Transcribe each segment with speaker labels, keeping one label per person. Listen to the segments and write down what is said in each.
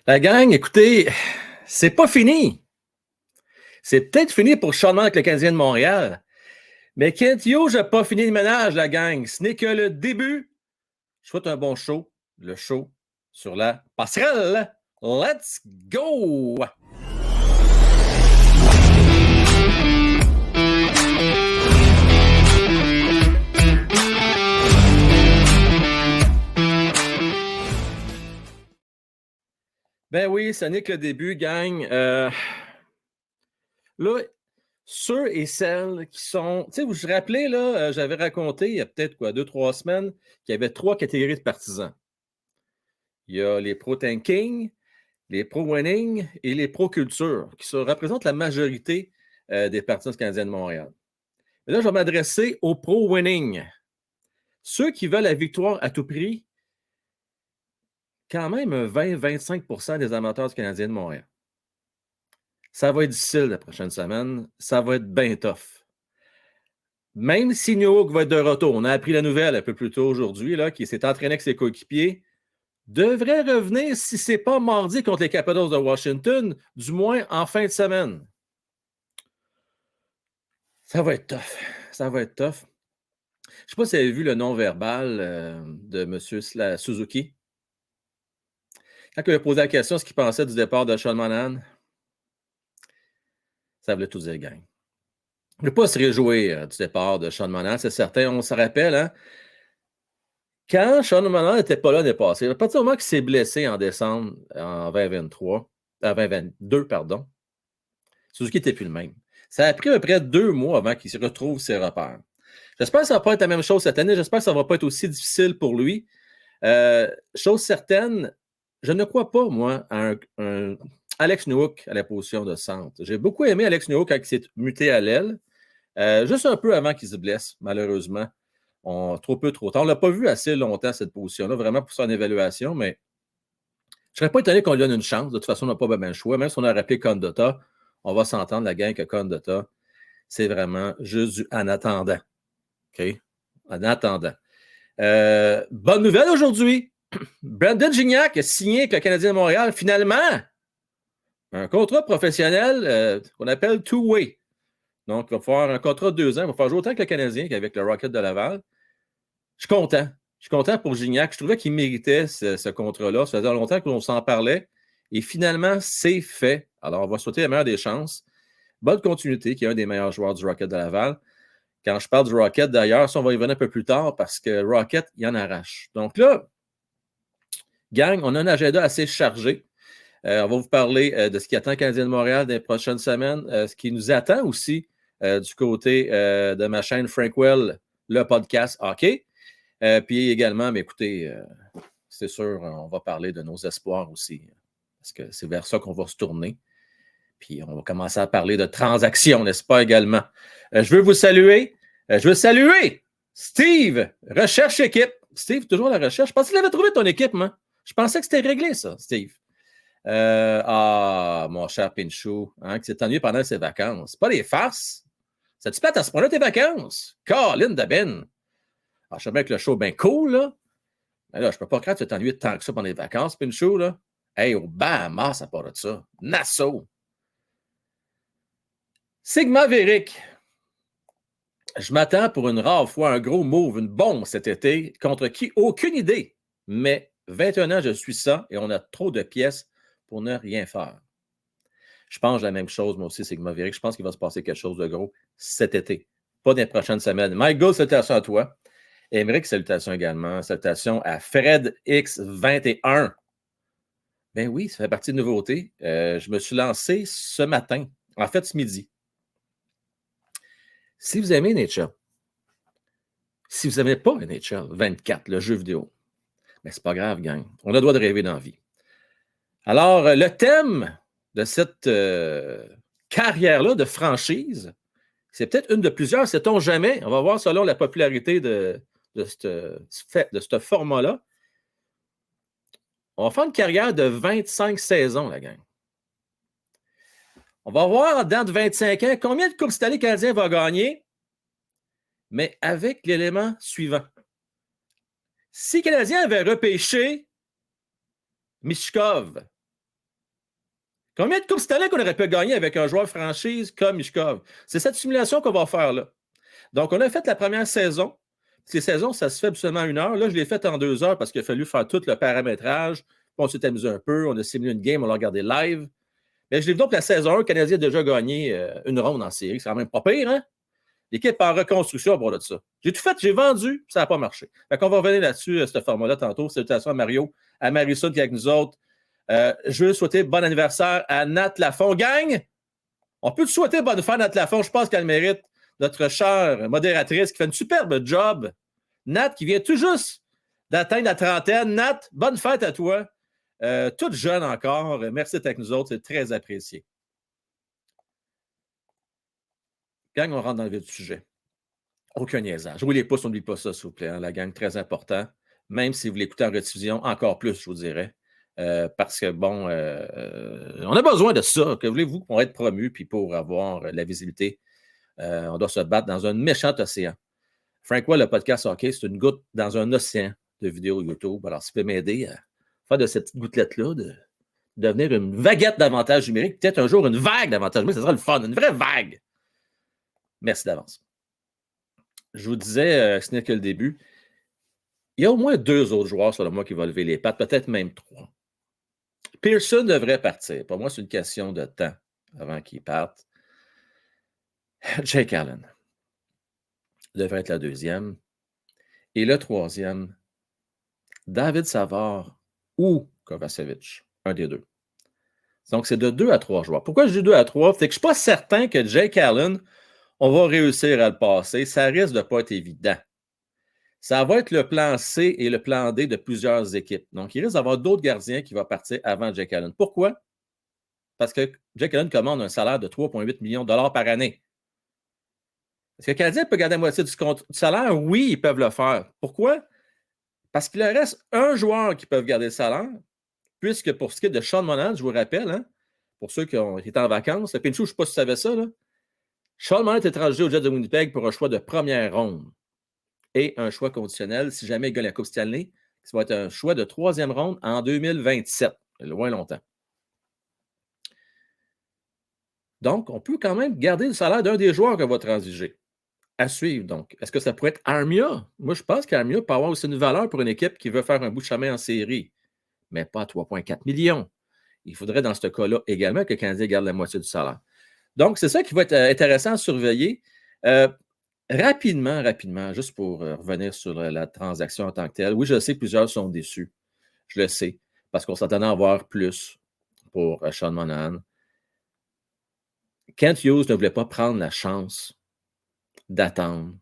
Speaker 1: La gang, écoutez, c'est pas fini. C'est peut-être fini pour Sean avec le Canadien de Montréal. Mais Kent Hughes n'a pas fini le ménage, la gang. Ce n'est que le début. Je souhaite un bon show. Le show sur la passerelle. Let's go! Ben oui, ça n'est que le début, gang. Là, ceux et celles qui sont. Tu sais, vous vous rappelez, là, j'avais raconté il y a peut-être quoi, 2-3 semaines, qu'il y avait 3 catégories de partisans. Il y a les pro-tanking, les pro-winning et les pro-culture, qui représentent la majorité des partisans canadiens de Montréal. Mais là, je vais m'adresser aux pro-winning. Ceux qui veulent la victoire à tout prix, quand même 20-25% des amateurs du Canadien de Montréal. Ça va être difficile la prochaine semaine. Ça va être bien tough. Même si Newhook va être de retour, on a appris la nouvelle un peu plus tôt aujourd'hui, qu'il s'est entraîné avec ses coéquipiers, devrait revenir, si ce n'est pas mardi contre les Capitals de Washington, du moins en fin de semaine. Ça va être tough. Ça va être tough. Je ne sais pas si vous avez vu le non-verbal de M. Suzuki. Quand il a posé la question ce qu'il pensait du départ de Sean Monahan, ça voulait tout dire, gang. Il ne peut pas se réjouir du départ de Sean Monahan, c'est certain. On se rappelle, hein? Quand Sean Monahan n'était pas là l'année passée, à partir du moment qu'il s'est blessé en décembre en 2022, pardon, Suzuki n'était plus le même. Ça a pris à peu près 2 mois avant qu'il retrouve ses repères. J'espère que ça ne va pas être la même chose cette année. J'espère que ça ne va pas être aussi difficile pour lui. Chose certaine, je ne crois pas, moi, à un Alex Newhook à la position de centre. J'ai beaucoup aimé Alex Newhook quand il s'est muté à l'aile, juste un peu avant qu'il se blesse, malheureusement. Trop peu, trop tard. On ne l'a pas vu assez longtemps, cette position-là, vraiment pour son évaluation, mais je ne serais pas étonné qu'on lui donne une chance. De toute façon, on n'a pas bien le choix. Même si on a rappelé Condotta, on va s'entendre, la gang, que Condotta, c'est vraiment juste du en attendant. OK? En attendant. Bonne nouvelle aujourd'hui. Brandon Gignac a signé avec le Canadien de Montréal, finalement, un contrat professionnel qu'on appelle two-way. Donc, il va faire un contrat de 2 ans. Il va faire jouer autant que le Canadien qu'avec le Rocket de Laval. Je suis content. Je suis content pour Gignac. Je trouvais qu'il méritait ce contrat-là. Ça faisait longtemps qu'on s'en parlait. Et finalement, c'est fait. Alors, on va souhaiter la meilleure des chances. Bonne continuité, qui est un des meilleurs joueurs du Rocket de Laval. Quand je parle du Rocket, d'ailleurs, ça, on va y venir un peu plus tard parce que Rocket, il en arrache. Donc là, gang, on a un agenda assez chargé. On va vous parler de ce qui attend le Canadien de Montréal dans les prochaines semaines, ce qui nous attend aussi du côté de ma chaîne Frankwell, le podcast hockey. Puis également, mais écoutez, c'est sûr, on va parler de nos espoirs aussi, parce que c'est vers ça qu'on va se tourner. Puis on va commencer à parler de transactions, n'est-ce pas, également. Je veux vous saluer. Je veux saluer Steve, recherche équipe. Steve, toujours à la recherche. Je pensais qu'il avait trouvé ton équipe, moi. Je pensais que c'était réglé, ça, Steve. Mon cher Pinchou, hein, qui s'est ennuyé pendant ses vacances. C'est pas des farces. Ça te plate à ce point-là tes vacances? Colin de Ben. Alors, je sais bien que le show est bien cool, là. Mais là, je peux pas croire que tu t'ennuies tant que ça pendant les vacances, Pinchou, là. Hey, au Bahamas, ça part de ça. Nassau. Sigma Véric. Je m'attends pour une rare fois un gros move, une bombe cet été, contre qui? Aucune idée. Mais 21 ans, je suis ça et on a trop de pièces pour ne rien faire. Je pense la même chose, moi aussi, Sigma Véric. Je pense qu'il va se passer quelque chose de gros cet été. Pas dans les prochaines semaines. Mike Gould, salutations à toi. Émeric, salutations également. Salutations à Fred X21. Ben oui, ça fait partie de nouveautés. Je me suis lancé ce matin, en fait ce midi. Si vous aimez NHL, si vous n'aimez pas NHL 24, le jeu vidéo, mais c'est pas grave, gang. On a le droit de rêver dans la vie. Alors, le thème de cette carrière-là de franchise, c'est peut-être une de plusieurs, sait-on jamais. On va voir selon la popularité de ce format-là. On va faire une carrière de 25 saisons, la gang. On va voir dans de 25 ans combien de Coupes Stanley Canadien va gagner, mais avec l'élément suivant. Si le Canadien avait repêché Michkov Combien de Coupes Stanley qu'on aurait pu gagner avec un joueur franchise comme Michkov? C'est cette simulation qu'on va faire là. Donc, on a fait la première saison. Ces saisons, ça se fait seulement 1 heure. Là, je l'ai fait en 2 heures parce qu'il a fallu faire tout le paramétrage. On s'est amusé un peu. On a simulé une game, on l'a regardé live. Mais je l'ai vu donc la saison 1, le Canadien a déjà gagné une ronde en série. C'est quand même pas pire, hein? L'équipe en reconstruction pour de ça. J'ai tout fait, j'ai vendu, ça n'a pas marché. Fait qu'on va revenir là-dessus, ce format-là, tantôt. Salutations à Mario, à Marisol qui est avec nous autres. Je veux souhaiter bon anniversaire à Nat Lafont. Gang, on peut te souhaiter bonne fête, Nat Lafont. Je pense qu'elle mérite. Notre chère modératrice qui fait une superbe job. Nat, qui vient tout juste d'atteindre la trentaine. Nat, bonne fête à toi. Toute jeune encore. Merci d'être avec nous autres. C'est très apprécié. Gang, on rentre dans le vif du sujet. Aucun niaisage. Oui, les pouces, n'oublie pas ça, s'il vous plaît. Hein, la gang, très important. Même si vous l'écoutez en rediffusion, encore plus, je vous dirais. Parce que, bon, on a besoin de ça. Que voulez-vous pour être promu puis pour avoir la visibilité? On doit se battre dans un méchant océan. Frank Well, le podcast hockey, c'est une goutte dans un océan de vidéos YouTube. Alors, ça peut m'aider à faire de cette petite gouttelette-là, de devenir une vaguette d'avantages numériques, peut-être un jour une vague d'avantages numériques, ça sera le fun, une vraie vague. Merci d'avance. Je vous disais, ce n'est que le début, il y a au moins 2 autres joueurs, selon moi, qui vont lever les pattes, peut-être même 3. Pearson devrait partir. Pour moi, c'est une question de temps avant qu'il parte. Jake Allen devrait être la deuxième. Et le troisième, David Savard ou Kovacevic, un des deux. Donc, c'est de 2 à 3 joueurs. Pourquoi je dis 2 à 3? C'est que je ne suis pas certain que Jake Allen, on va réussir à le passer. Ça risque de ne pas être évident. Ça va être le plan C et le plan D de plusieurs équipes. Donc, il risque d'avoir d'autres gardiens qui vont partir avant Jake Allen. Pourquoi? Parce que Jake Allen commande un salaire de 3,8 millions de dollars par année. Est-ce que le Canadien peut garder la moitié du salaire? Oui, ils peuvent le faire. Pourquoi? Parce qu'il leur reste un joueur qui peut garder le salaire, puisque pour ce qui est de Sean Monahan, je vous rappelle, hein, pour ceux qui ont été en vacances, Pinchou, je ne sais pas si tu savais ça, là, Sean Monahan est étranger au Jets de Winnipeg pour un choix de première ronde et un choix conditionnel si jamais il gagne la Coupe Stanley, ça va être un choix de 3e ronde en 2027. Loin longtemps. Donc, on peut quand même garder le salaire d'un des joueurs qu'on va transiger. À suivre, donc. Est-ce que ça pourrait être Armia? Moi, je pense qu'Armia peut avoir aussi une valeur pour une équipe qui veut faire un bout de chemin en série, mais pas à 3,4 millions. Il faudrait, dans ce cas-là, également que le Canadien garde la moitié du salaire. Donc, c'est ça qui va être intéressant à surveiller. Rapidement, juste pour revenir sur la transaction en tant que telle. Oui, je sais que plusieurs sont déçus. Je le sais, parce qu'on s'attendait à avoir plus pour Sean Monahan. Kent Hughes ne voulait pas prendre la chance d'attendre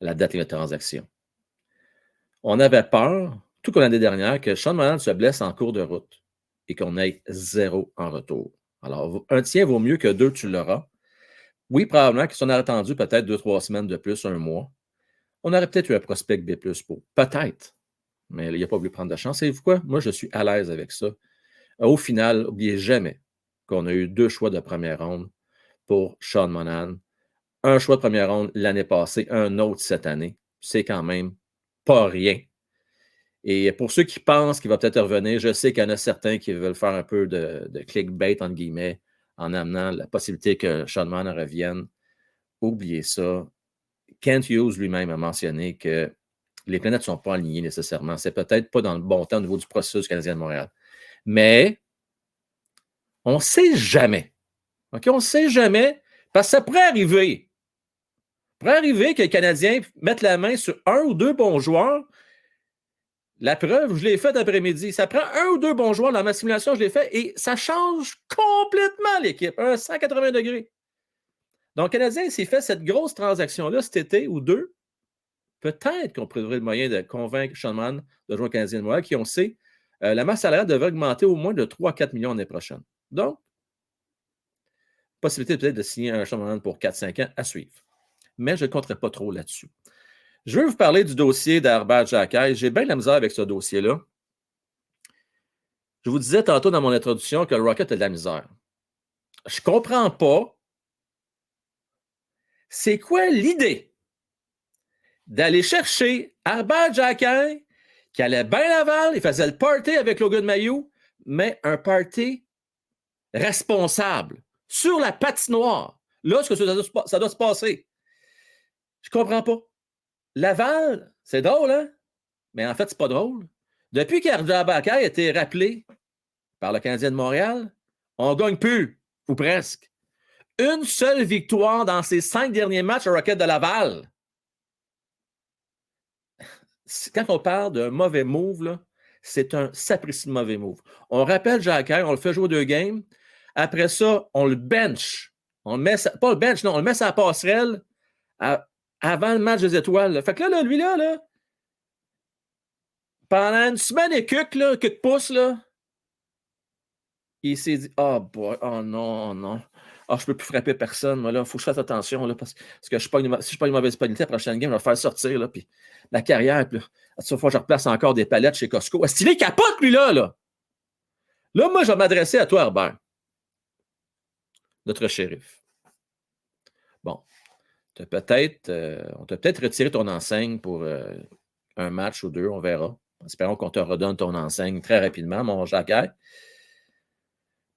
Speaker 1: la date de la transaction. On avait peur, tout comme l'année dernière, que Sean Monahan se blesse en cours de route et qu'on ait 0 en retour. Alors, un tien vaut mieux que 2, tu l'auras. Oui, probablement que si on avait attendu peut-être 2-3 semaines de plus, 1 mois, on aurait peut-être eu un prospect B+ pour. Peut-être. Mais il n'a pas voulu prendre de chance. Savez-vous quoi? Moi, je suis à l'aise avec ça. Au final, n'oubliez jamais qu'on a eu 2 choix de première ronde pour Sean Monahan. Un choix de première ronde l'année passée, un autre cette année. C'est quand même pas rien. Et pour ceux qui pensent qu'il va peut-être revenir, je sais qu'il y en a certains qui veulent faire un peu de clickbait, entre guillemets, en amenant la possibilité que Sean Monahan revienne. Oubliez ça. Kent Hughes lui-même a mentionné que les planètes ne sont pas alignées nécessairement. C'est peut-être pas dans le bon temps au niveau du processus canadien de Montréal. Mais on ne sait jamais. OK? On ne sait jamais parce que ça pourrait arriver. Ça pourrait arriver que les Canadiens mettent la main sur 1 ou 2 bons joueurs. La preuve, je l'ai faite après-midi. Ça prend 1 ou 2 bons joueurs dans ma simulation, je l'ai fait et ça change complètement l'équipe. Un 180 degrés. Donc, le Canadien s'est fait cette grosse transaction-là cet été ou 2. Peut-être qu'on trouverait le moyen de convaincre Sean Monahan de jouer au Canadien de Montréal, qui, on sait, la masse salariale devrait augmenter au moins de 3-4 millions l'année prochaine. Donc, possibilité peut-être de signer un Sean Monahan pour 4-5 ans à suivre. Mais je ne compterai pas trop là-dessus. Je veux vous parler du dossier d'Herbert Jacquet. J'ai bien de la misère avec ce dossier-là. Je vous disais tantôt dans mon introduction que le Rocket a de la misère. Je ne comprends pas. C'est quoi l'idée d'aller chercher Herbert Jacquet, qui allait bien Laval, il faisait le party avec Logan Mailloux, mais un party responsable sur la patinoire. Là, ce que ça doit se passer. Je comprends pas. Laval, c'est drôle, hein? Mais en fait, c'est pas drôle. Depuis qu'Arda a été rappelé par le Canadien de Montréal, on gagne plus, ou presque. Une seule victoire dans ses 5 derniers matchs au Rocket de Laval. Quand on parle d'un mauvais move, là, c'est un sapristi de mauvais move. On rappelle Jacquet, on le fait jouer 2 games. Après ça, on le bench. On le met, pas le bench, non, on le met sur la passerelle avant le match des étoiles. Là. Fait que là, lui, pendant une semaine et quelques pouces, là, il s'est dit, oh boy, oh non, oh non. Ah, je peux plus frapper personne, moi, là. Faut que je fasse attention, là, parce que si je suis pas une mauvaise qualité, la prochaine game, je vais le faire sortir, là, puis la carrière, puis cette fois, je replace encore des palettes chez Costco. Est-ce qu'il est capote, lui, là? Là, moi, je vais m'adresser à toi, Herbert, notre shérif. Bon, on t'a peut-être retiré ton enseigne pour un match ou 2, on verra. Espérons qu'on te redonne ton enseigne très rapidement, mon Jacques.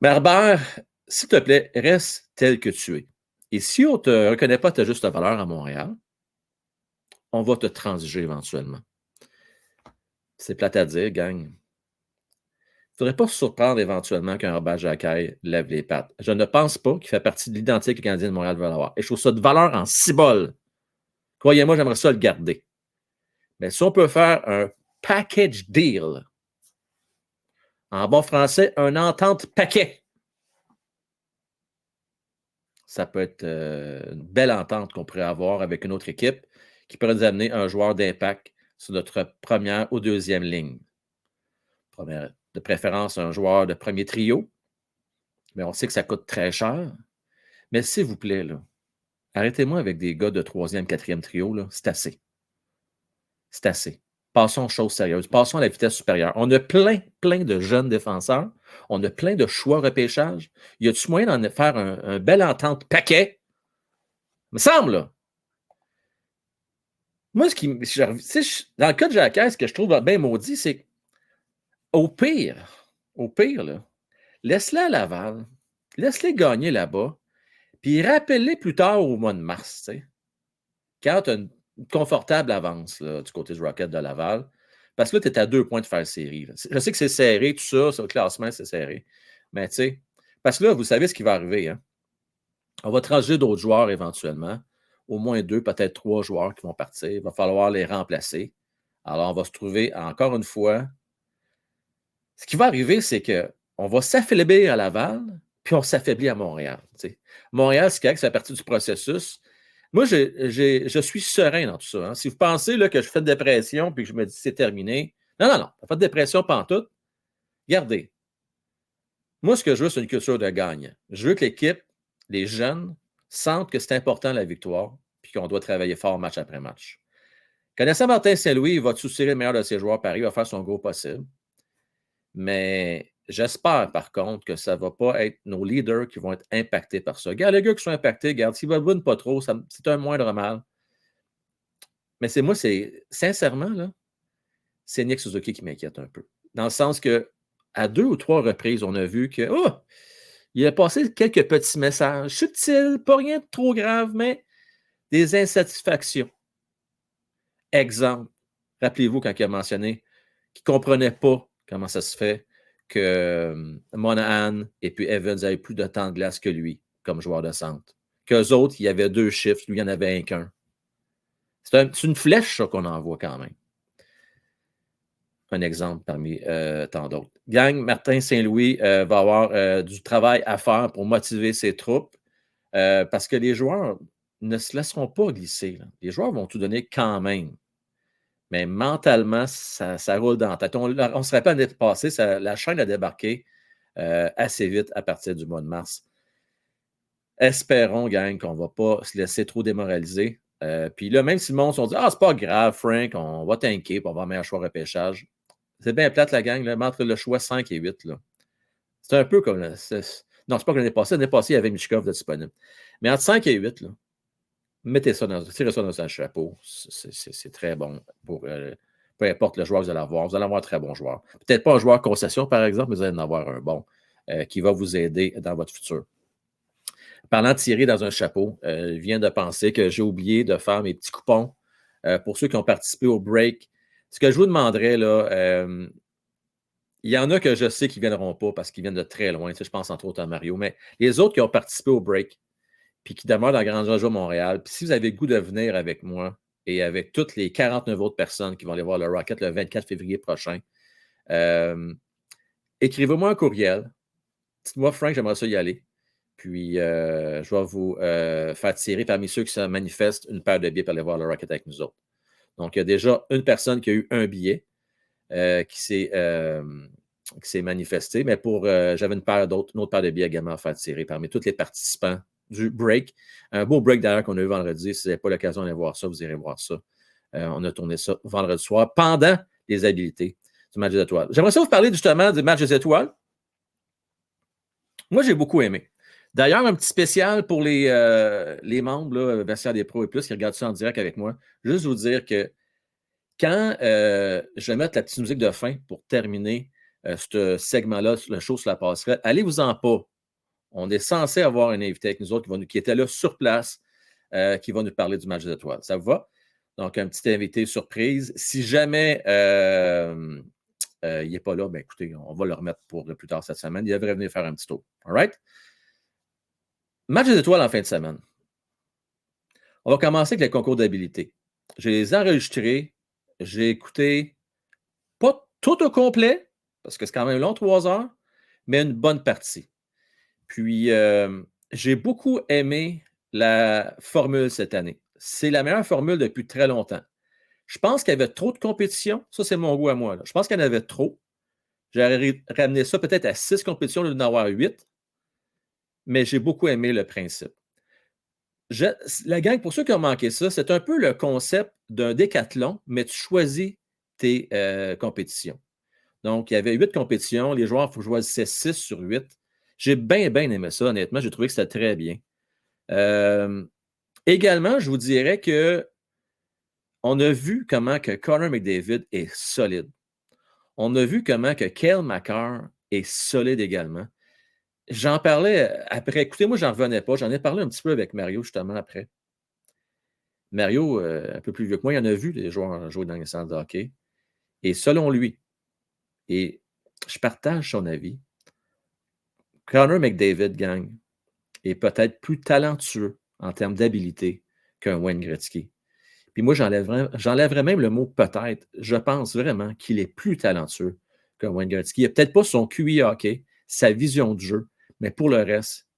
Speaker 1: Mais Herbert, s'il te plaît, reste tel que tu es. Et si on ne te reconnaît pas ta juste valeur à Montréal, on va te transiger éventuellement. C'est plate à dire, gang. Il ne faudrait pas se surprendre éventuellement qu'un Herbert Jacquet lève les pattes. Je ne pense pas qu'il fait partie de l'identité que le Canadien de Montréal veut avoir. Et je trouve ça de valeur en cibole. Croyez-moi, j'aimerais ça le garder. Mais si on peut faire un package deal, en bon français, un entente paquet, ça peut être une belle entente qu'on pourrait avoir avec une autre équipe qui pourrait nous amener un joueur d'impact sur notre première ou deuxième ligne. De préférence, un joueur de premier trio, mais on sait que ça coûte très cher. Mais s'il vous plaît, là, arrêtez-moi avec des gars de troisième, quatrième trio, là, c'est assez. C'est assez. Passons aux choses sérieuses. Passons à la vitesse supérieure. On a plein de jeunes défenseurs. On a plein de choix repêchage. Y a-tu moyen d'en faire un bel entente paquet? Me semble, là. Moi, dans le cas de Jacques, ce que je trouve bien maudit, c'est au pire, là, laisse-les à Laval, laisse-les gagner là-bas, puis rappelle-les plus tard au mois de mars, tu sais, quand tu as une confortable avance là, du côté du Rocket de Laval, parce que là, tu es à 2 points de faire série. Là. Je sais que c'est serré, tout ça, sur le classement, c'est serré. Mais tu sais, parce que là, vous savez ce qui va arriver. Hein? On va transiger d'autres joueurs éventuellement. Au moins 2, peut-être 3 joueurs qui vont partir. Il va falloir les remplacer. Alors, on va se trouver, encore une fois, ce qui va arriver, c'est qu'on va s'affaiblir à Laval, puis on s'affaiblit à Montréal. T'sais. Montréal, c'est correct, ça fait partie du processus. Moi, je suis serein dans tout ça. Hein. Si vous pensez là, que je fais de dépression puis que je me dis c'est terminé, non. Pas de dépression pantoute. Regardez. Moi, ce que je veux, c'est une culture de gagne. Je veux que l'équipe, les jeunes, sentent que c'est important la victoire puis qu'on doit travailler fort match après match. Connaissant Martin Saint-Louis, il va soutirer le meilleur de ses joueurs Paris, il va faire son gros possible. Mais j'espère, par contre, que ça ne va pas être nos leaders qui vont être impactés par ça. Regarde, les gars qui sont impactés, regarde, s'ils ne veulent pas trop, c'est un moindre mal. Mais sincèrement, là, c'est Nick Suzuki qui m'inquiète un peu. Dans le sens que, à 2 ou 3 reprises, on a vu que, il a passé quelques petits messages subtils, pas rien de trop grave, mais des insatisfactions. Exemple, rappelez-vous quand il a mentionné qu'il ne comprenait pas comment ça se fait que Monahan et puis Evans avaient plus de temps de glace que lui comme joueur de centre. Qu'eux autres, il y avait 2 chiffres, lui, il n'y en avait qu'un. C'est une flèche, ça, qu'on envoie quand même. Un exemple parmi tant d'autres. Gang, Martin Saint-Louis va avoir du travail à faire pour motiver ses troupes parce que les joueurs ne se laisseront pas glisser. Là. Les joueurs vont tout donner quand même. Mais mentalement, ça roule dans la tête. On se rappelle l'année passée, la chaîne a débarqué assez vite à partir du mois de mars. Espérons, gang, qu'on ne va pas se laisser trop démoraliser. Puis là, même si le monde se dit « Ah, c'est pas grave, Frank, on va tanker, puis on va avoir un meilleur choix repêchage. » C'est bien plate, la gang, là, entre le choix 5 et 8. Là. C'est un peu comme... non, c'est pas comme l'année passée. L'année passée, il y avait Michkov de disponible. Mais entre 5 et 8, là, tirez ça dans un chapeau. C'est très bon pour peu importe le joueur que vous allez avoir. Vous allez avoir un très bon joueur. Peut-être pas un joueur concession, par exemple, mais vous allez en avoir un bon. qui va vous aider dans votre futur. Parlant de tirer dans un chapeau, je viens de penser que j'ai oublié de faire mes petits coupons pour ceux qui ont participé au break. Ce que je vous demanderais, là, il y en a que je sais qu'ils ne viendront pas parce qu'ils viennent de très loin. Tu sais, je pense entre autres à Mario, mais les autres qui ont participé au break puis qui demeurent dans la Grande Joie Montréal, puis si vous avez le goût de venir avec moi et avec toutes les 49 autres personnes qui vont aller voir le Rocket le 24 février prochain, écrivez-moi un courriel. Dites-moi, Frank, j'aimerais ça y aller. Puis, je vais vous faire tirer parmi ceux qui se manifestent une paire de billets pour aller voir le Rocket avec nous autres. Donc, il y a déjà une personne qui a eu un billet qui s'est manifestée, mais j'avais une autre paire de billets également à faire tirer parmi tous les participants du break. Un beau break d'ailleurs qu'on a eu vendredi. Si vous n'avez pas l'occasion d'aller voir ça, vous irez voir ça. On a tourné ça vendredi soir pendant les habilités du match des étoiles. J'aimerais ça vous parler justement du match des étoiles. Moi, j'ai beaucoup aimé. D'ailleurs, un petit spécial pour les membres, là, Vestiaire des Pros et Plus, qui regardent ça en direct avec moi. Juste vous dire que quand je vais mettre la petite musique de fin pour terminer ce segment-là, le show sur la passerelle, allez-vous-en pas. On est censé avoir un invité avec nous autres qui était là sur place, qui va nous parler du match des étoiles. Ça vous va? Donc, un petit invité surprise. Si jamais il n'est pas là, ben écoutez, on va le remettre pour plus tard cette semaine. Il devrait venir faire un petit tour. All right? Match des étoiles en fin de semaine. On va commencer avec les concours d'habilité. Je les ai enregistrés. J'ai écouté pas tout au complet, parce que c'est quand même long, 3 heures, mais une bonne partie. Puis, j'ai beaucoup aimé la formule cette année. C'est la meilleure formule depuis très longtemps. Je pense qu'il y avait trop de compétition. Ça, c'est mon goût à moi. Là. Je pense qu'il y en avait trop. J'aurais ramené ça peut-être à 6 compétitions au lieu d'en avoir 8. Mais j'ai beaucoup aimé le principe. La gang, pour ceux qui ont manqué ça, c'est un peu le concept d'un décathlon, mais tu choisis tes compétitions. Donc, il y avait 8 compétitions. Les joueurs, il faut choisir 6 sur 8. J'ai bien, bien aimé ça, honnêtement. J'ai trouvé que c'était très bien. Également, je vous dirais que on a vu comment que Connor McDavid est solide. On a vu comment que Cale Makar est solide également. J'en parlais après. Écoutez, moi, j'en revenais pas. J'en ai parlé un petit peu avec Mario, justement, après. Mario, un peu plus vieux que moi, il en a vu des joueurs jouer dans les centres de hockey. Et selon lui, et je partage son avis, Connor McDavid, gang, est peut-être plus talentueux en termes d'habilité qu'un Wayne Gretzky. Puis moi, j'enlèverais même le mot peut-être. Je pense vraiment qu'il est plus talentueux qu'un Wayne Gretzky. Il n'a peut-être pas son QI hockey, sa vision du jeu, mais pour le reste,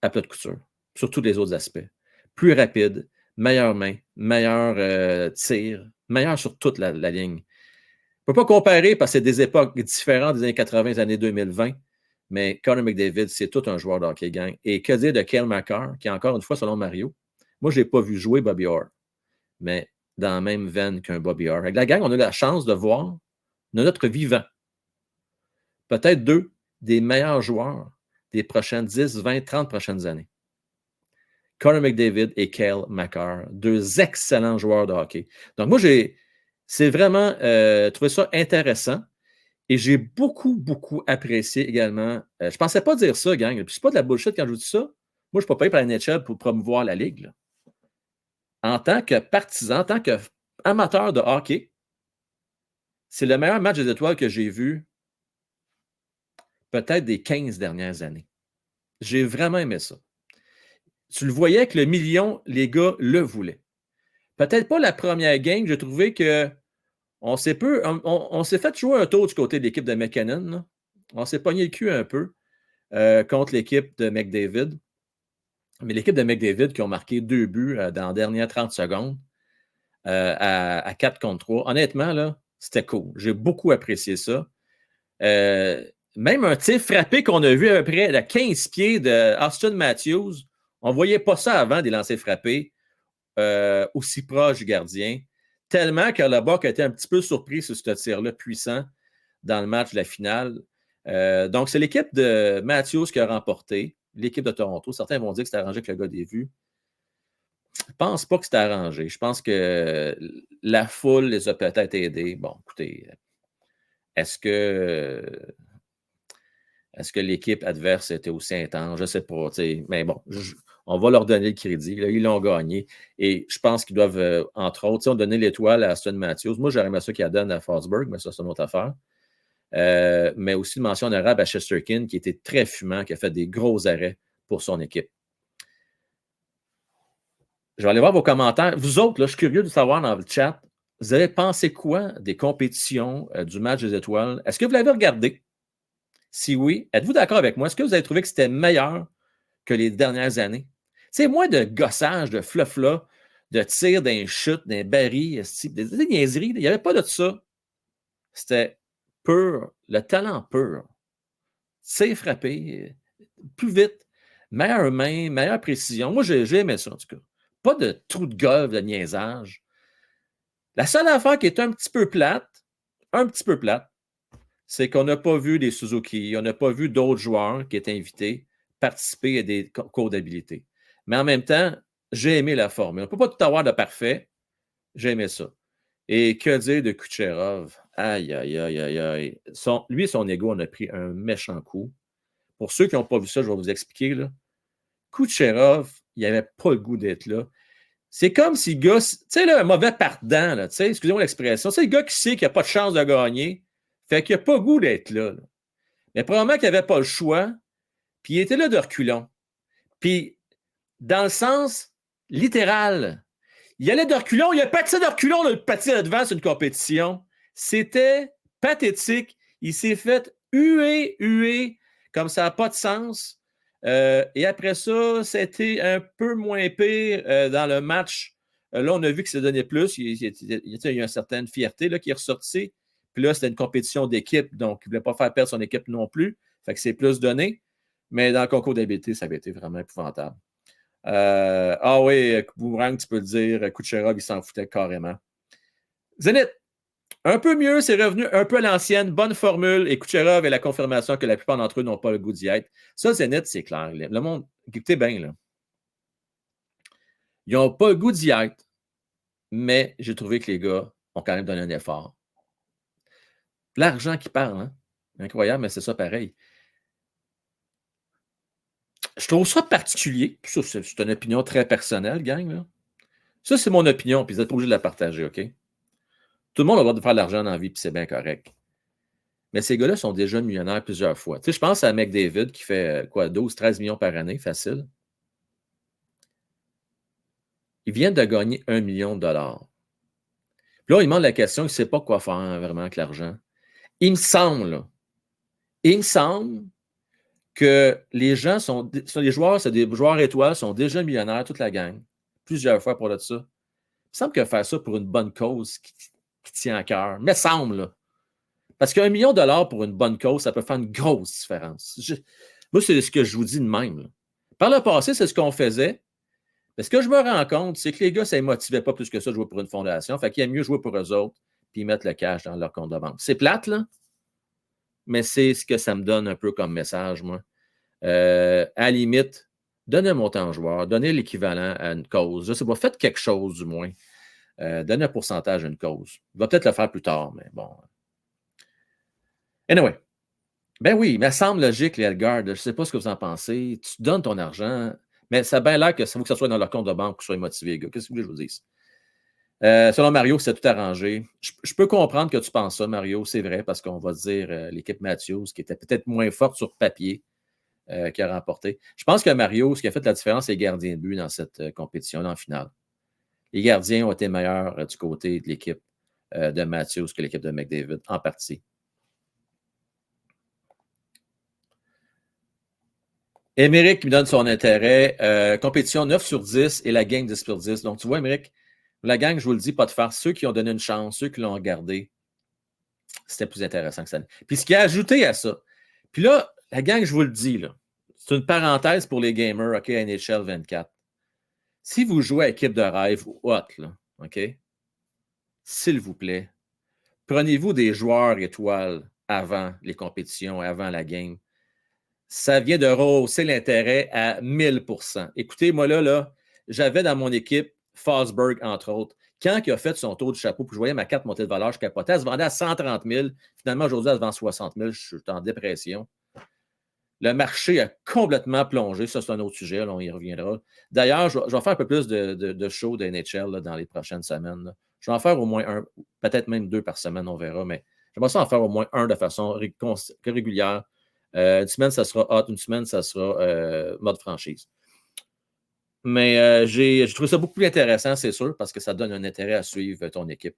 Speaker 1: à plat de couture, sur tous les autres aspects. Plus rapide, meilleure main, meilleur tir, meilleur sur toute la ligne. On ne peut pas comparer parce que c'est des époques différentes des années 80, des années 2020, mais Connor McDavid, c'est tout un joueur de hockey gang. Et que dire de Cale Makar, qui encore une fois, selon Mario, moi, je n'ai pas vu jouer Bobby Orr, mais dans la même veine qu'un Bobby Orr. Avec la gang, on a eu la chance de voir de notre vivant peut-être deux des meilleurs joueurs des prochaines 10, 20, 30 prochaines années. Connor McDavid et Cale Makar, deux excellents joueurs de hockey. Donc, moi, c'est vraiment trouvé ça intéressant et j'ai beaucoup, beaucoup apprécié également. Je ne pensais pas dire ça, gang. Puis, c'est pas de la bullshit quand je vous dis ça. Moi, je ne suis pas payé par la NHL pour promouvoir la Ligue. Là. En tant que partisan, en tant qu'amateur de hockey, c'est le meilleur match des étoiles que j'ai vu peut-être des 15 dernières années. J'ai vraiment aimé ça. Tu le voyais que le million, les gars le voulaient. Peut-être pas la première game, j'ai trouvé que on s'est fait jouer un tour du côté de l'équipe de McKinnon. Là. On s'est pogné le cul un peu contre l'équipe de McDavid. Mais l'équipe de McDavid qui ont marqué 2 buts dans les dernières 30 secondes à 4 contre 3. Honnêtement, là, c'était cool. J'ai beaucoup apprécié ça. Même un tir frappé qu'on a vu à peu près à 15 pieds de Austin Matthews, on ne voyait pas ça avant des lancers frappés aussi proche du gardien. Tellement que le Buck a été un petit peu surpris sur ce tir-là puissant dans le match de la finale. Donc, c'est l'équipe de Matthews qui a remporté, l'équipe de Toronto. Certains vont dire que c'était arrangé avec le gars des vues. Je ne pense pas que c'était arrangé. Je pense que la foule les a peut-être aidés. Bon, écoutez, est-ce que Est-ce que l'équipe adverse était aussi intense? Je ne sais pas. Mais bon, on va leur donner le crédit. Là, ils l'ont gagné. Et je pense qu'ils doivent, entre autres, on donné l'étoile à Aston Matthews. Moi, j'aurais aimé ça qu'ils la donnent à Forsberg, mais ça, c'est une autre affaire. Mais aussi une mention honorable à Shesterkin, qui était très fumant, qui a fait des gros arrêts pour son équipe. Je vais aller voir vos commentaires. Vous autres, là, je suis curieux de savoir dans le chat, vous avez pensé quoi des compétitions du match des étoiles? Est-ce que vous l'avez regardé? Si oui, êtes-vous d'accord avec moi? Est-ce que vous avez trouvé que c'était meilleur que les dernières années? C'est moins de gossage, de fluff-là, de tir d'un chute, d'un baril, des niaiseries. Il n'y avait pas de ça. C'était pur, le talent pur. Tir frappé, plus vite, meilleure main, meilleure précision. Moi, j'ai aimé ça, en tout cas. Pas de trou de golf, de niaisage. La seule affaire qui est un petit peu plate, c'est qu'on n'a pas vu des Suzuki, on n'a pas vu d'autres joueurs qui étaient invités participer à des cours d'habilité. Mais en même temps, j'ai aimé la formule. On ne peut pas tout avoir de parfait. J'ai aimé ça. Et que dire de Kucherov? Aïe, aïe, aïe, aïe, aïe. Lui, son ego, on a pris un méchant coup. Pour ceux qui n'ont pas vu ça, je vais vous expliquer. Là. Kucherov, il n'avait pas le goût d'être là. C'est comme si le gars, tu sais, un mauvais perdant, excusez-moi l'expression, c'est le gars qui sait qu'il n'a pas de chance de gagner, fait qu'il n'a pas le goût d'être là. Mais probablement qu'il n'avait pas le choix, puis il était là de reculons. Puis, dans le sens littéral, il allait de reculons, il a pâti de reculons, le pâti devant sur une compétition. C'était pathétique. Il s'est fait huer, comme ça n'a pas de sens. Et après ça, c'était un peu moins pire dans le match. Là, on a vu que ça donnait plus. Il y a eu une certaine fierté là, qui est ressortie. Puis là, c'était une compétition d'équipe, donc il ne voulait pas faire perdre son équipe non plus. Fait que c'est plus donné. Mais dans le concours d'habilité, ça avait été vraiment épouvantable. Ah oui, Boomerang, tu peux le dire. Kucherov, il s'en foutait carrément. Zénith, un peu mieux, c'est revenu un peu à l'ancienne, bonne formule, et Kucherov est la confirmation que la plupart d'entre eux n'ont pas le goût d'y être. Ça, Zénith, c'est clair. Le monde, écoutez bien, là. Ils n'ont pas le goût d'y être, mais j'ai trouvé que les gars ont quand même donné un effort. L'argent qui parle, hein? Incroyable, mais c'est ça pareil. Je trouve ça particulier. Ça, c'est une opinion très personnelle, gang. Là. Ça, c'est mon opinion, puis vous n'êtes pas obligé de la partager, OK? Tout le monde a le droit de faire de l'argent dans la vie, puis c'est bien correct. Mais ces gars-là sont déjà millionnaires plusieurs fois. Tu sais, je pense à McDavid qui fait quoi, 12, 13 millions par année, facile. Ils viennent de gagner 1 million de dollars. Puis là, il demande la question, il ne sait pas quoi faire vraiment avec l'argent. Il me semble que les gens les joueurs, c'est des joueurs étoiles, sont déjà millionnaires, toute la gang, plusieurs fois pour ça. Il me semble que faire ça pour une bonne cause qui tient à cœur. Mais semble, là. Parce qu'1 million de dollars pour une bonne cause, ça peut faire une grosse différence. Moi, c'est ce que je vous dis de même. Là. Par le passé, c'est ce qu'on faisait. Mais ce que je me rends compte, c'est que les gars, ça ne les motivait pas plus que ça de jouer pour une fondation. Fait qu'ils aiment mieux jouer pour eux autres puis mettre le cash dans leur compte de banque. C'est plate, là, mais c'est ce que ça me donne un peu comme message, moi. À la limite, donnez un montant aux joueurs, donnez l'équivalent à une cause. Je ne sais pas, faites quelque chose du moins. Donnez un pourcentage à une cause. Il va peut-être le faire plus tard, mais bon. Anyway. Ben oui, il me semble logique, les Elgard. Je ne sais pas ce que vous en pensez. Tu donnes ton argent, mais ça a bien l'air que ça faut que ça soit dans leur compte de banque pour qu'ils soient motivés, gars. Qu'est-ce que vous voulez que je vous dise? Selon Mario, c'est tout arrangé. Je peux comprendre que tu penses ça, Mario, c'est vrai, parce qu'on va dire l'équipe Matthews, qui était peut-être moins forte sur papier, qui a remporté. Je pense que Mario, ce qui a fait la différence, c'est les gardiens de but dans cette compétition-là en finale. Les gardiens ont été meilleurs du côté de l'équipe de Matthews que l'équipe de McDavid, en partie. Émeric qui me donne son intérêt. Compétition 9 sur 10 et la gang 10 sur 10. Donc, tu vois, Émeric, la gang, je vous le dis, pas de farce. Ceux qui ont donné une chance, ceux qui l'ont gardé, c'était plus intéressant que ça. Puis ce qui a ajouté à ça, puis là, la gang, je vous le dis, là, c'est une parenthèse pour les gamers, OK, NHL 24. Si vous jouez à équipe de rêve ou autre, là, OK, s'il vous plaît, prenez-vous des joueurs étoiles avant les compétitions, avant la game. Ça vient de rehausser l'intérêt à 1000%. Écoutez, moi là, j'avais dans mon équipe Fosberg, entre autres. Quand il a fait son tour du chapeau, puis je voyais ma carte monter de valeur, je capotais. Elle se vendait à 130 000. Finalement, aujourd'hui, elle se vend 60 000. Je suis en dépression. Le marché a complètement plongé. Ça, c'est un autre sujet. Là, on y reviendra. D'ailleurs, je vais faire un peu plus de shows de NHL là, dans les prochaines semaines. Là. Je vais en faire au moins un, peut-être même 2 par semaine, on verra. Mais j'aimerais ça en faire au moins un de façon régulière. Une semaine, ça sera hot. Une semaine, ça sera mode franchise. Mais j'ai trouvé ça beaucoup plus intéressant, c'est sûr, parce que ça donne un intérêt à suivre ton équipe.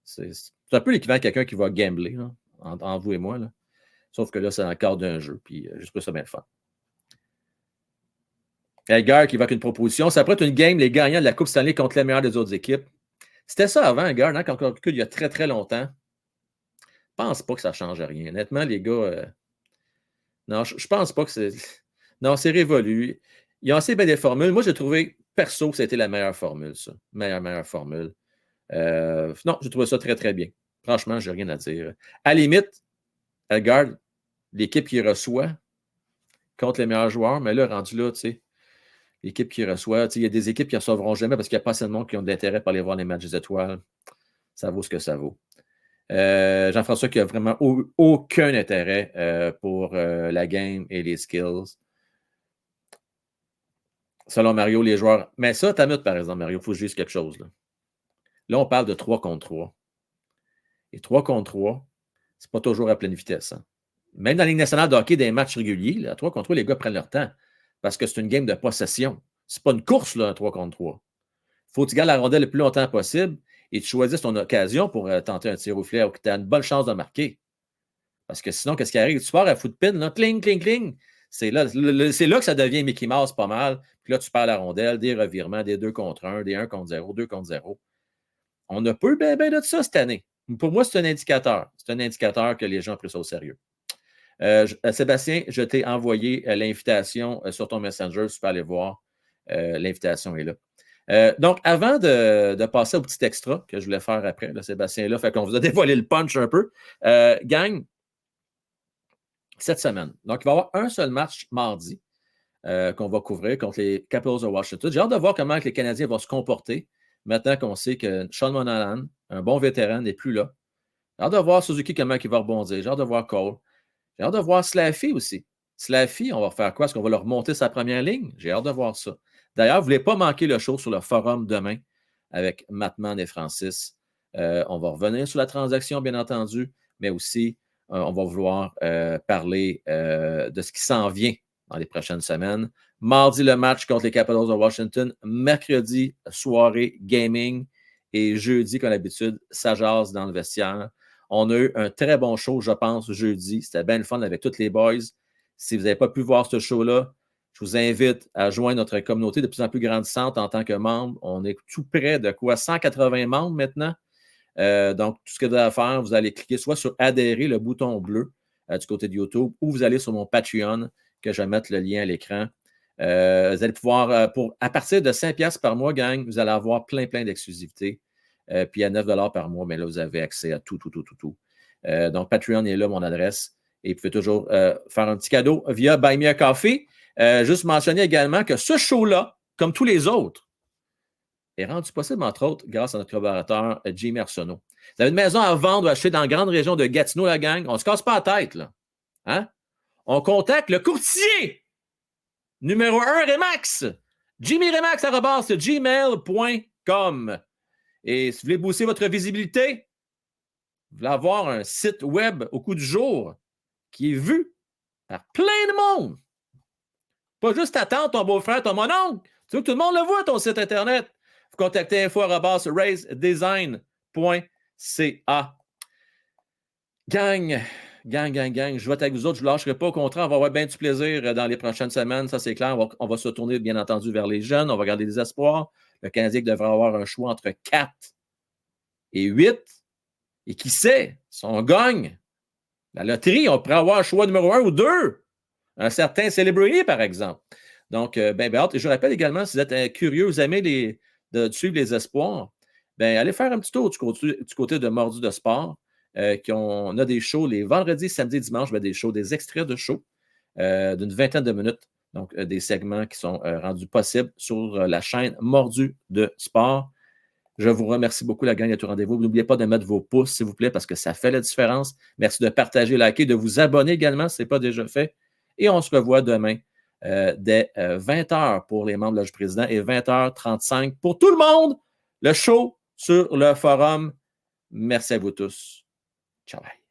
Speaker 1: C'est un peu l'équivalent de quelqu'un qui va gambler, là, entre vous et moi. Là. Sauf que là, c'est dans le cadre d'un jeu. Puis je trouve ça bien le fun. Edgar qui va avec une proposition. Ça pourrait être une game, les gagnants de la Coupe Stanley contre les meilleurs des autres équipes. C'était ça avant, Edgar, hein, quand on recule il y a très, très longtemps. Je pense pas que ça change rien. Honnêtement, les gars, non, je pense pas que c'est. Non, c'est révolu. Ils ont assez bien des formules. Moi, j'ai trouvé, perso, que c'était la meilleure formule, ça. Meilleure formule. Non, j'ai trouvé ça très, très bien. Franchement, j'ai rien à dire. À la limite, Edgar, l'équipe qui reçoit contre les meilleurs joueurs, mais là, rendu là, tu sais, l'équipe qui reçoit, il y a des équipes qui ne recevront jamais parce qu'il n'y a pas assez de monde qui ont de l'intérêt pour aller voir les matchs des étoiles. Ça vaut ce que ça vaut. Jean-François qui n'a vraiment aucun intérêt pour la game et les skills. Selon Mario, les joueurs. Mais ça, t'as minute, par exemple, Mario, il faut que je dise quelque chose. Là, on parle de 3 contre 3. Et 3 contre 3, c'est pas toujours à pleine vitesse. Hein. Même dans la Ligue nationale de hockey, des matchs réguliers, là, à 3 contre 3, les gars prennent leur temps. Parce que c'est une game de possession. C'est pas une course, là, un 3 contre 3. Il faut que tu gardes la rondelle le plus longtemps possible et tu choisisses ton occasion pour tenter un tir au filet ou que tu as une bonne chance de marquer. Parce que sinon, qu'est-ce qui arrive? Tu pars à foot pin, là, cling, cling, cling. C'est là que ça devient Mickey Mouse pas mal. Puis là, tu perds la rondelle, des revirements, des 2 contre 1, des 1 contre 0, 2 contre 0. On a peu bien de ça cette année. Pour moi, c'est un indicateur. C'est un indicateur que les gens ont pris ça au sérieux. Sébastien, je t'ai envoyé l'invitation sur ton Messenger. Tu peux aller voir. L'invitation est là. Donc, avant de passer au petit extra que je voulais faire après, là, Sébastien est là, fait qu'on vous a dévoilé le punch un peu. Gang, cette semaine. Donc, il va y avoir un seul match mardi qu'on va couvrir contre les Capitals de Washington. J'ai hâte de voir comment les Canadiens vont se comporter maintenant qu'on sait que Sean Monahan, un bon vétéran, n'est plus là. J'ai hâte de voir Suzuki comment il va rebondir. J'ai hâte de voir Cole. J'ai hâte de voir Slaffy aussi. Slaffy, on va faire quoi? Est-ce qu'on va leur remonter sa première ligne? J'ai hâte de voir ça. D'ailleurs, vous ne voulez pas manquer le show sur le forum demain avec Mattman et Francis. On va revenir sur la transaction, bien entendu, mais aussi, on va vouloir parler de ce qui s'en vient dans les prochaines semaines. Mardi, le match contre les Capitals de Washington. Mercredi, soirée gaming. Et jeudi, comme d'habitude, ça jase dans le vestiaire. On a eu un très bon show, je pense, jeudi. C'était bien le fun avec tous les boys. Si vous n'avez pas pu voir ce show-là, je vous invite à joindre notre communauté de plus en plus grandissante en tant que membre. On est tout près de quoi? 180 membres maintenant. Donc, tout ce que vous avez à faire, vous allez cliquer soit sur adhérer, le bouton bleu du côté de YouTube, ou vous allez sur mon Patreon, que je vais mettre le lien à l'écran. Vous allez pouvoir, à partir de 5$ par mois, gang, vous allez avoir plein d'exclusivités. Puis à 9$ par mois, mais là, vous avez accès à tout. Donc, Patreon est là, mon adresse. Et vous pouvez toujours faire un petit cadeau via Buy Me a Coffee. Juste mentionner également que ce show-là, comme tous les autres, est rendu possible, entre autres, grâce à notre collaborateur Jimmy Arsenault. Vous avez une maison à vendre ou acheter dans la grande région de Gatineau, la gang. On ne se casse pas la tête, là. Hein? On contacte le courtier numéro 1 Remax. jimmyremax@gmail.com. Et si vous voulez booster votre visibilité, vous voulez avoir un site web au coût du jour qui est vu par plein de monde. Pas juste ta tante, ton beau-frère, ton mononcle. Tu veux que tout le monde le voit, ton site Internet. Vous contactez info@raisedesign.ca. Gang. Je vais être avec vous autres. Je ne lâcherai pas. Au contraire, on va avoir bien du plaisir dans les prochaines semaines. Ça, c'est clair. On va se tourner, bien entendu, vers les jeunes. On va garder des espoirs. Le Canadien devrait avoir un choix entre 4 et 8. Et qui sait, si on gagne la loterie, on pourrait avoir un choix numéro 1 ou 2. Un certain Celebrity, par exemple. Donc, bien hâte. Et je rappelle également, si vous êtes curieux, vous aimez de suivre les espoirs, bien, allez faire un petit tour du côté de Mordu de Sport. On a des shows les vendredis, samedis, dimanches, des shows, des extraits de shows d'une vingtaine de minutes. Donc, des segments qui sont rendus possibles sur la chaîne Mordu de Sport. Je vous remercie beaucoup, la gang de Tout Rendez-vous. N'oubliez pas de mettre vos pouces, s'il vous plaît, parce que ça fait la différence. Merci de partager, liker, de vous abonner également si ce n'est pas déjà fait. Et on se revoit demain dès 20h pour les membres de la Loge du Président et 20h35 pour tout le monde. Le show sur le forum. Merci à vous tous. Ciao. Bye.